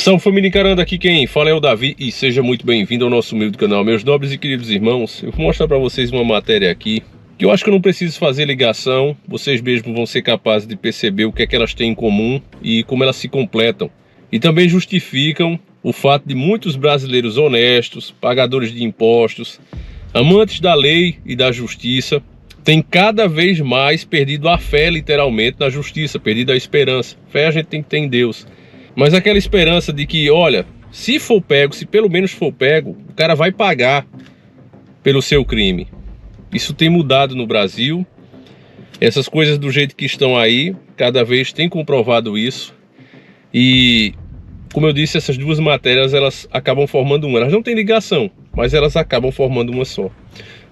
Salve família encarando, aqui quem fala é o Davi e seja muito bem-vindo ao nosso humilde canal. Meus nobres e queridos irmãos, eu vou mostrar para vocês uma matéria aqui que eu acho que eu não preciso fazer ligação, vocês mesmos vão ser capazes de perceber o que é que elas têm em comum e como elas se completam. E também justificam o fato de muitos brasileiros honestos, pagadores de impostos, amantes da lei e da justiça, têm cada vez mais perdido a fé literalmente na justiça, perdido a esperança. Fé a gente tem que ter em Deus. Mas aquela esperança de que, olha, se for pego, se pelo menos for pego, o cara vai pagar pelo seu crime. Isso tem mudado no Brasil. Essas coisas do jeito que estão aí, cada vez tem comprovado isso. E, como eu disse, essas duas matérias, elas acabam formando uma. Elas não têm ligação, mas elas acabam formando uma só.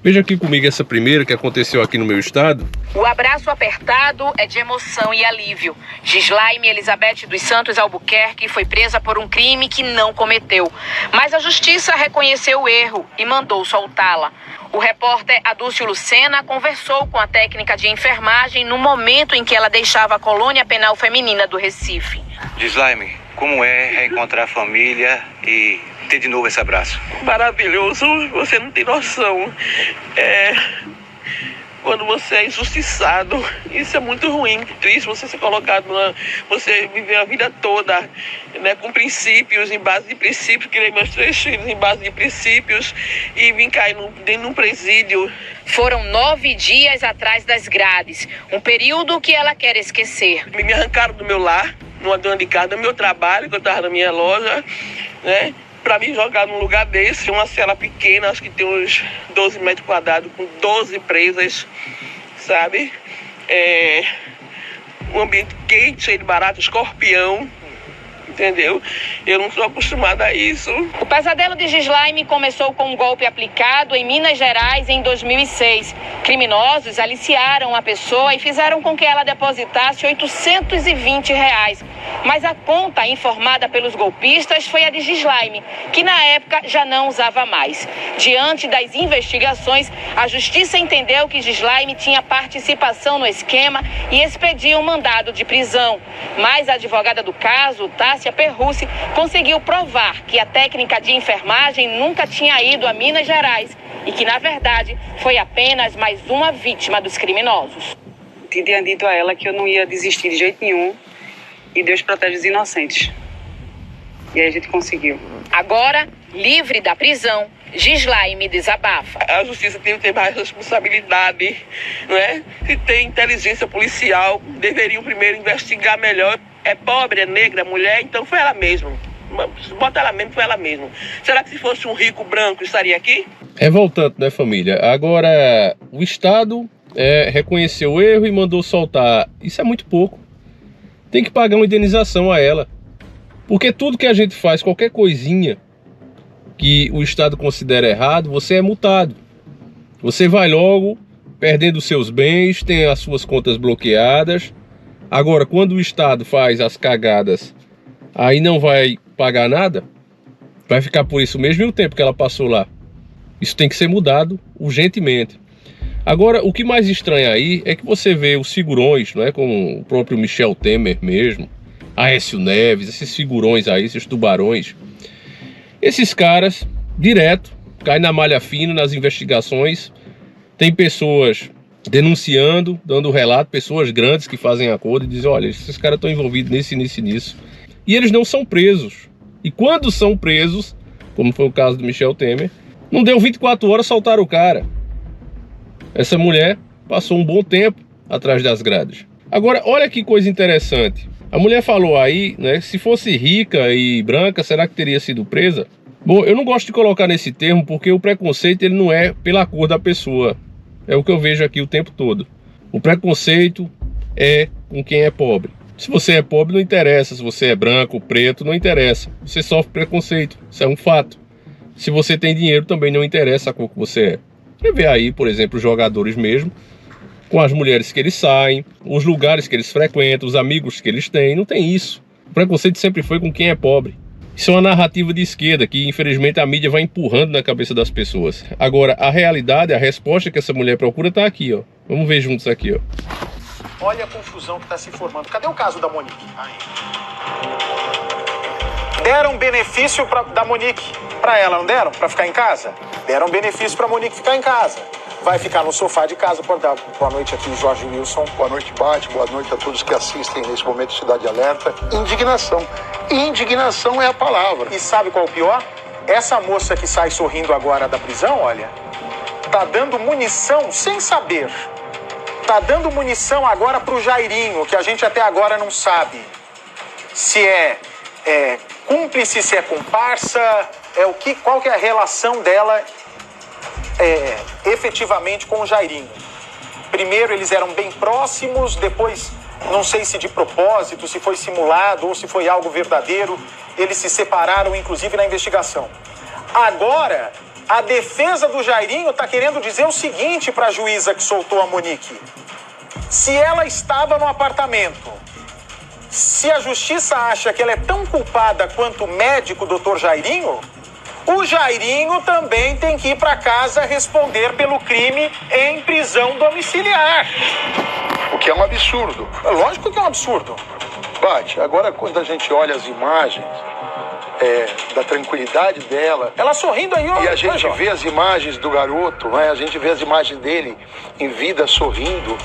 Veja aqui comigo essa primeira que aconteceu aqui no meu estado. O abraço apertado é de emoção e alívio. Gislaime Elizabeth dos Santos Albuquerque foi presa por um crime que não cometeu. Mas a justiça reconheceu o erro e mandou soltá-la. O repórter Adúcio Lucena conversou com a técnica de enfermagem no momento em que ela deixava a colônia penal feminina do Recife. Gislaime, como é reencontrar a família e ter de novo esse abraço? Maravilhoso, você não tem noção. Quando você é injustiçado, isso é muito ruim, triste você ser colocado você viver a vida toda, né, com princípios, em base de princípios, criei meus 3 filhos em base de princípios e vim cair dentro de um presídio. Foram 9 dias atrás das grades, um período que ela quer esquecer. Me arrancaram do meu lar, numa dona de casa, do meu trabalho, que eu estava na minha loja, né? Para me jogar num lugar desse, uma cela pequena, acho que tem uns 12 metros quadrados, com 12 presas, sabe? Um ambiente quente, cheio de barata, escorpião, entendeu? Eu não sou acostumada a isso. O pesadelo de Gislaime começou com um golpe aplicado em Minas Gerais em 2006. Criminosos aliciaram a pessoa e fizeram com que ela depositasse R$820. Mas a conta informada pelos golpistas foi a de Gislaime, que na época já não usava mais. Diante das investigações, a justiça entendeu que Gislaime tinha participação no esquema e expediu um mandado de prisão. Mas a advogada do caso, Tássia Perrucci, conseguiu provar que a técnica de enfermagem nunca tinha ido a Minas Gerais e que, na verdade, foi apenas mais uma vítima dos criminosos. Tinha dito a ela que eu não ia desistir de jeito nenhum e Deus protege os inocentes. E aí a gente conseguiu. Agora, livre da prisão, Gislaime desabafa. A justiça tem que ter mais responsabilidade, não é? Se tem inteligência policial, deveriam primeiro investigar melhor. É pobre, é negra, é mulher, então foi ela mesma. Bota ela mesmo, foi ela mesma. Será que se fosse um rico branco estaria aqui? Voltando, né, família? Agora, o Estado reconheceu o erro e mandou soltar. Isso é muito pouco. Tem que pagar uma indenização a ela. Porque tudo que a gente faz, qualquer coisinha que o Estado considera errado, você é multado. Você vai logo perdendo seus bens, tem as suas contas bloqueadas. Agora, quando o Estado faz as cagadas, aí não vai pagar nada, vai ficar por isso mesmo e o tempo que ela passou lá. Isso tem que ser mudado urgentemente. Agora, o que mais estranha aí é que você vê os figurões, não é, como o próprio Michel Temer mesmo, Aécio Neves, esses figurões aí, esses tubarões. Esses caras, direto, caem na malha fina nas investigações. Tem pessoas denunciando, dando relato, pessoas grandes que fazem acordo e dizem, olha, esses caras estão envolvidos nisso. E eles não são presos. E quando são presos, como foi o caso do Michel Temer, não deu 24 horas, soltaram o cara. Essa mulher passou um bom tempo atrás das grades. Agora, olha que coisa interessante. A mulher falou aí, né, se fosse rica e branca, será que teria sido presa? Bom, eu não gosto de colocar nesse termo porque o preconceito ele não é pela cor da pessoa. É o que eu vejo aqui o tempo todo. O preconceito é com quem é pobre. Se você é pobre, não interessa. Se você é branco, preto, não interessa. Você sofre preconceito. Isso é um fato. Se você tem dinheiro, também não interessa a cor que você é. Você vê aí, por exemplo, os jogadores mesmo, com as mulheres que eles saem, os lugares que eles frequentam, os amigos que eles têm. Não tem isso. O preconceito sempre foi com quem é pobre. Isso é uma narrativa de esquerda que, infelizmente, a mídia vai empurrando na cabeça das pessoas. Agora, a realidade, a resposta que essa mulher procura está aqui, ó. Vamos ver juntos aqui, ó. Olha a confusão que está se formando. Cadê o caso da Monique? Aí. Deram benefício da Monique para ela, não deram? Para ficar em casa? Deram benefício para Monique ficar em casa. Vai ficar no sofá de casa. Pode dar boa noite aqui, Jorge Wilson. Boa noite, Bate. Boa noite a todos que assistem nesse momento Cidade Alerta. Indignação. Indignação é a palavra. E sabe qual é o pior? Essa moça que sai sorrindo agora da prisão, olha, tá dando munição sem saber. Tá dando munição agora pro Jairinho, que a gente até agora não sabe se é cúmplice, se é comparsa, qual que é a relação dela efetivamente com o Jairinho. Primeiro eles eram bem próximos, depois não sei se de propósito, se foi simulado ou se foi algo verdadeiro, eles se separaram inclusive na investigação. Agora, a defesa do Jairinho está querendo dizer o seguinte para a juíza que soltou a Monique: se ela estava no apartamento, se a justiça acha que ela é tão culpada quanto o médico Dr. Jairinho, o Jairinho também tem que ir para casa responder pelo crime em prisão domiciliar. O que é um absurdo. É lógico que é um absurdo. Bate, agora quando a gente olha as imagens da tranquilidade dela... Ela sorrindo aí, ó. E a gente vê as imagens do garoto, né? A gente vê as imagens dele em vida sorrindo.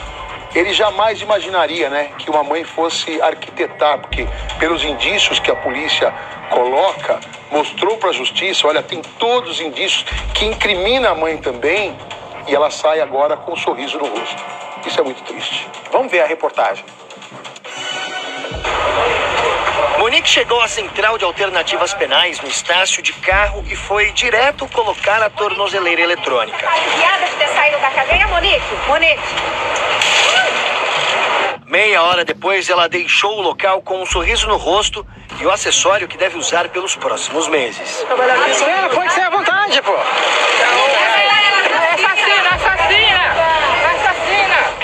Ele jamais imaginaria, né, que uma mãe fosse arquitetar, porque pelos indícios que a polícia coloca, mostrou para a justiça, olha, tem todos os indícios que incrimina a mãe também, e ela sai agora com um sorriso no rosto. Isso é muito triste. Vamos ver a reportagem. Monique chegou à central de alternativas penais no Estácio de carro e foi direto colocar a tornozeleira eletrônica. Tá aliviada de ter saído da cadeia, Monique? Monique? Meia hora depois, ela deixou o local com um sorriso no rosto e o acessório que deve usar pelos próximos meses. Pode ser à vontade, pô. Assassina!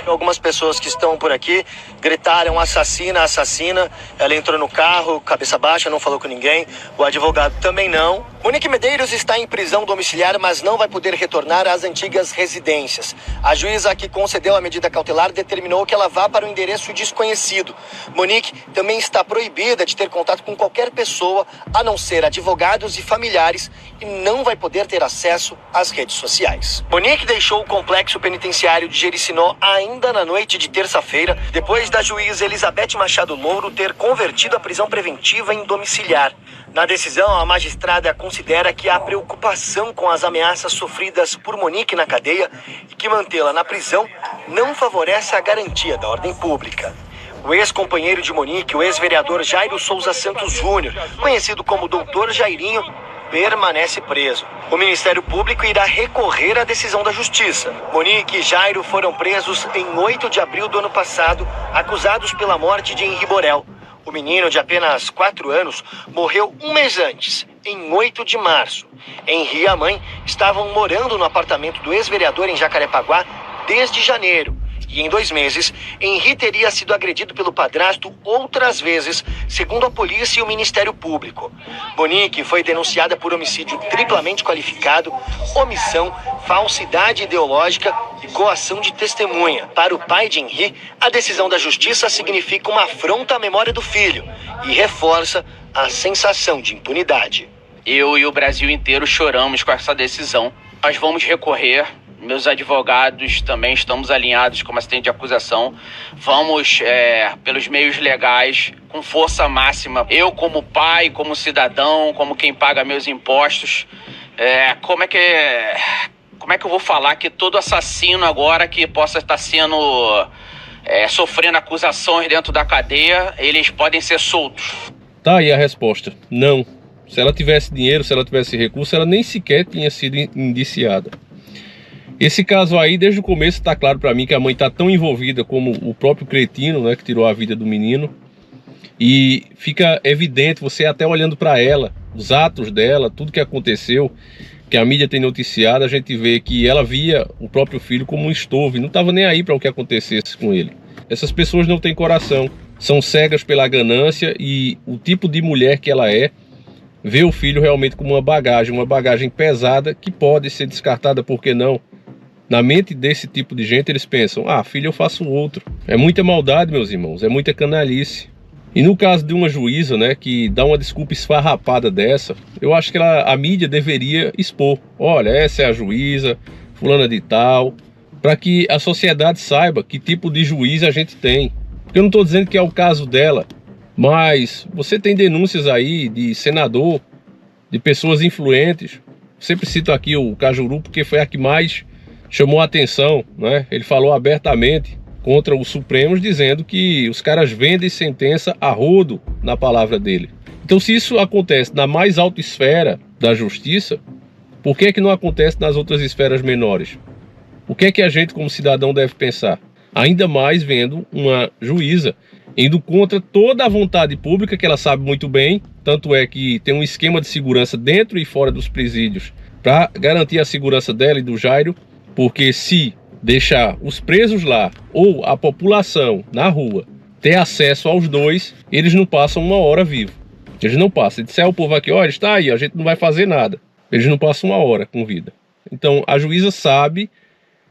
Algumas pessoas que estão por aqui gritaram assassina, assassina. Ela entrou no carro, cabeça baixa, não falou com ninguém. O advogado também não. Monique Medeiros está em prisão domiciliar, mas não vai poder retornar às antigas residências. A juíza que concedeu a medida cautelar determinou que ela vá para um endereço desconhecido. Monique também está proibida de ter contato com qualquer pessoa, a não ser advogados e familiares, e não vai poder ter acesso às redes sociais. Monique deixou o complexo penitenciário de Jericinó ainda na noite de terça-feira, depois da juíza Elizabeth Machado Louro ter convertido a prisão preventiva em domiciliar. Na decisão, a magistrada considera que há preocupação com as ameaças sofridas por Monique na cadeia e que mantê-la na prisão não favorece a garantia da ordem pública. O ex-companheiro de Monique, o ex-vereador Jairo Souza Santos Júnior, conhecido como Dr. Jairinho, permanece preso. O Ministério Público irá recorrer à decisão da Justiça. Monique e Jairo foram presos em 8 de abril do ano passado, acusados pela morte de Henri Borel. O menino, de apenas 4 anos, morreu um mês antes, em 8 de março. Henri e a mãe estavam morando no apartamento do ex-vereador em Jacarepaguá desde janeiro. E em 2 meses, Henri teria sido agredido pelo padrasto outras vezes, segundo a polícia e o Ministério Público. Monique foi denunciada por homicídio triplamente qualificado, omissão, falsidade ideológica e coação de testemunha. Para o pai de Henri, a decisão da justiça significa uma afronta à memória do filho e reforça a sensação de impunidade. Eu e o Brasil inteiro choramos com essa decisão. Nós vamos recorrer. Meus advogados também estamos alinhados com o assistente de acusação. Vamos, pelos meios legais, com força máxima. Eu, como pai, como cidadão, como quem paga meus impostos, como é que eu vou falar que todo assassino agora que possa estar sendo sofrendo acusações dentro da cadeia, eles podem ser soltos? Tá aí a resposta. Não. Se ela tivesse dinheiro, se ela tivesse recurso, ela nem sequer tinha sido indiciada. Esse caso aí, desde o começo, está claro para mim que a mãe está tão envolvida como o próprio cretino, né, que tirou a vida do menino. E fica evidente, você até olhando para ela, os atos dela, tudo que aconteceu, que a mídia tem noticiado, a gente vê que ela via o próprio filho como um estorvo e não estava nem aí para o que acontecesse com ele. Essas pessoas não têm coração, são cegas pela ganância e o tipo de mulher que ela é, vê o filho realmente como uma bagagem pesada que pode ser descartada, por que não? Na mente desse tipo de gente, eles pensam, filho, eu faço outro. É muita maldade, meus irmãos, é muita canalice. E no caso de uma juíza, né, que dá uma desculpa esfarrapada dessa, eu acho que a mídia deveria expor. Olha, essa é a juíza, fulana de tal, para que a sociedade saiba que tipo de juiz a gente tem. Porque eu não estou dizendo que é o caso dela, mas você tem denúncias aí de senador, de pessoas influentes. Sempre cito aqui o Cajuru porque foi a que mais chamou a atenção, né? Ele falou abertamente contra os Supremos, dizendo que os caras vendem sentença a rodo na palavra dele. Então, se isso acontece na mais alta esfera da justiça, por que não acontece nas outras esferas menores? O que é que a gente, como cidadão, deve pensar? Ainda mais vendo uma juíza indo contra toda a vontade pública, que ela sabe muito bem, tanto é que tem um esquema de segurança dentro e fora dos presídios para garantir a segurança dela e do Jairo, porque se deixar os presos lá ou a população na rua ter acesso aos dois, eles não passam uma hora vivo. Eles não passam. Se disser ao povo aqui, olha, está aí, a gente não vai fazer nada. Eles não passam uma hora com vida. Então a juíza sabe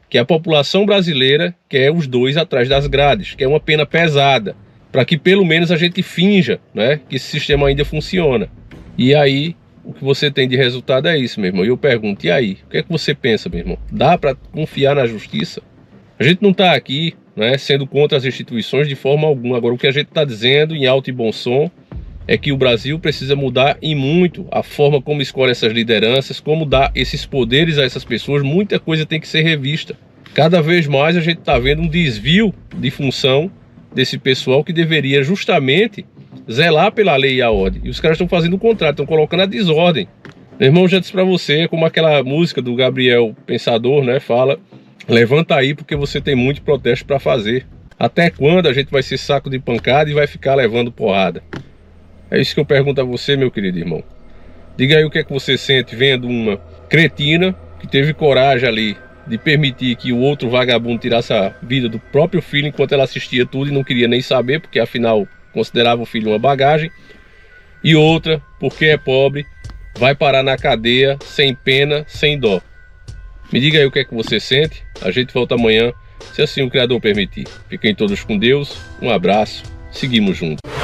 que a população brasileira quer os dois atrás das grades, quer uma pena pesada, para que pelo menos a gente finja, né, que esse sistema ainda funciona. E aí, o que você tem de resultado é isso, meu irmão. E eu pergunto, e aí? O que é que você pensa, meu irmão? Dá para confiar na justiça? A gente não está aqui, né, sendo contra as instituições de forma alguma. Agora, o que a gente está dizendo em alto e bom som é que o Brasil precisa mudar em muito a forma como escolhe essas lideranças, como dá esses poderes a essas pessoas. Muita coisa tem que ser revista. Cada vez mais a gente está vendo um desvio de função desse pessoal que deveria justamente zelar pela lei e a ordem. E os caras estão fazendo o contrário, estão colocando a desordem. Meu irmão, já disse para você, como aquela música do Gabriel Pensador, né, fala: levanta aí porque você tem muito protesto para fazer. Até quando a gente vai ser saco de pancada e vai ficar levando porrada? É isso que eu pergunto a você, meu querido irmão. Diga aí o que é que você sente vendo uma cretina que teve coragem ali de permitir que o outro vagabundo tirasse a vida do próprio filho enquanto ela assistia tudo e não queria nem saber, porque afinal considerava o filho uma bagagem, e outra, porque é pobre, vai parar na cadeia sem pena, sem dó. Me diga aí o que é que você sente. A gente volta amanhã, se assim o Criador permitir. Fiquem todos com Deus, um abraço, seguimos juntos.